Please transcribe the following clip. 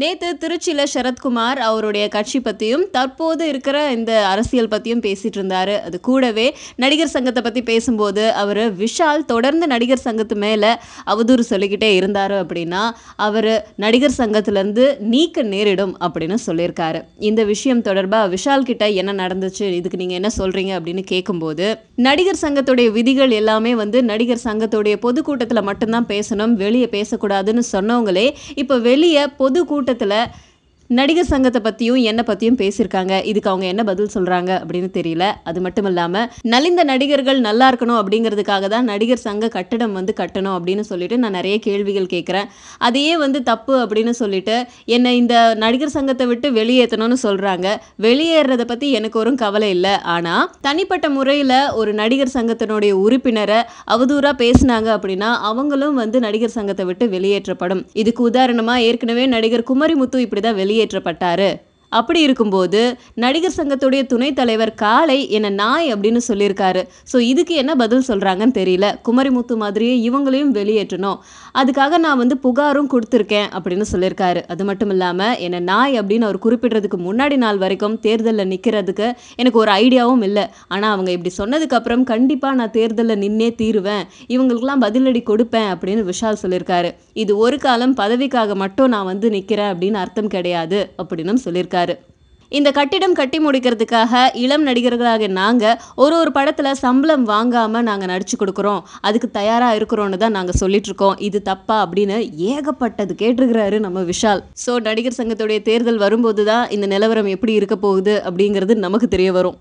நேத்து திருச்சியில சரத்குமார் அவருடைய கட்சி பத்தியும் தற்போது இருக்கிற இந்த அரசியல் பத்தியும் பேசிட்டு இருந்தாரு. அது கூடவே நடிகர் சங்கத்தை பத்தி பேசும்போது அவரு விஷால் தொடர்ந்து நடிகர் சங்கத்து மேல அவதூறு சொல்லிக்கிட்டே இருந்தாரு அப்படின்னா அவரு நடிகர் சங்கத்துல இருந்து நீக்க நேரிடும் அப்படின்னு சொல்லியிருக்காரு. இந்த விஷயம் தொடர்பா விஷால் கிட்ட என்ன நடந்துச்சு, இதுக்கு நீங்க என்ன சொல்றீங்க அப்படின்னு கேட்கும்போது, நடிகர் சங்கத்துடைய விதிகள் எல்லாமே நடிகர் சங்கத்துடைய பொதுக்கூட்டத்துல மட்டும்தான் பேசணும், வெளியே பேசக்கூடாதுன்னு சொன்னவங்களே இப்ப வெளியே பொது கூட்டத்துல நடிகர் சங்கத்தை பத்தியும் என்ன பத்தியும் பேசியிருக்காங்க. இதுக்கு அவங்க என்ன பதில் சொல்றாங்க அப்படின்னு தெரியல. அது மட்டும் இல்லாம நலிந்த நடிகர்கள் நல்லா இருக்கணும் அப்படிங்கிறதுக்காக தான் நடிகர் சங்க கட்டடம் கட்டணும் அப்படின்னு சொல்லிட்டு நான் நிறைய கேள்விகள் கேட்குறேன். அதையே தப்பு அப்படின்னு சொல்லிட்டு என்னை இந்த நடிகர் சங்கத்தை விட்டு வெளியேற்றணும்னு சொல்றாங்க. வெளியேறதை பத்தி எனக்கு ஒரு கவலை இல்லை. ஆனா தனிப்பட்ட முறையில் ஒரு நடிகர் சங்கத்தினுடைய உறுப்பினரை அவதூறா பேசினாங்க அப்படின்னா அவங்களும் நடிகர் சங்கத்தை விட்டு வெளியேற்றப்படும். இதுக்கு உதாரணமா ஏற்கனவே நடிகர் குமரிமுத்து இப்படிதான் வெளியேற்றப்பட்டாரு. அப்படி இருக்கும்போது நடிகர் சங்கத்துடைய துணைத் தலைவர் காளை என்ன நாய் அப்படின்னு சொல்லியிருக்காரு. ஸோ இதுக்கு என்ன பதில் சொல்றாங்கன்னு தெரியல. குமரிமுத்து மாதிரியே இவங்களையும் வெளியேற்றணும், அதுக்காக நான் புகாரும் கொடுத்துருக்கேன் அப்படின்னு சொல்லியிருக்காரு. அது மட்டும் இல்லாமல் என்ன நாய் அப்படின்னு அவர் குறிப்பிடுறதுக்கு முன்னாடி நாள் வரைக்கும் தேர்தலில் நிற்கிறதுக்கு எனக்கு ஒரு ஐடியாவும் இல்லை. ஆனால் அவங்க இப்படி சொன்னதுக்கு அப்புறம் கண்டிப்பாக நான் தேர்தலில் நின்னே தீருவேன், இவங்களுக்கெல்லாம் பதிலடி கொடுப்பேன் அப்படின்னு விஷால் சொல்லியிருக்காரு. இது ஒரு காலம் பதவிக்காக மட்டும் நான் நிற்கிறேன் அப்படின்னு அர்த்தம் கிடையாது அப்படின்னு சொல்லியிருக்காரு. இந்த கட்டிடம் கட்டி முடிக்கிறதுக்காக இளம் நடிகர்களாக நாங்கள் ஒரு படத்தில் சம்பளம் வாங்காமல் நாங்கள் நடிச்சு கொடுக்குறோம், அதுக்கு தயாராக இருக்கிறோன்னு தான் நாங்கள் சொல்லிட்டு இருக்கோம், இது தப்பா அப்படின்னு ஏகப்பட்டது கேட்டிருக்கிறாரு நம்ம விஷால். ஸோ நடிகர் சங்கத்துடைய தேர்தல் வரும்போது தான் இந்த நிலவரம் எப்படி இருக்க போகுது அப்படிங்கிறது நமக்கு தெரிய வரும்.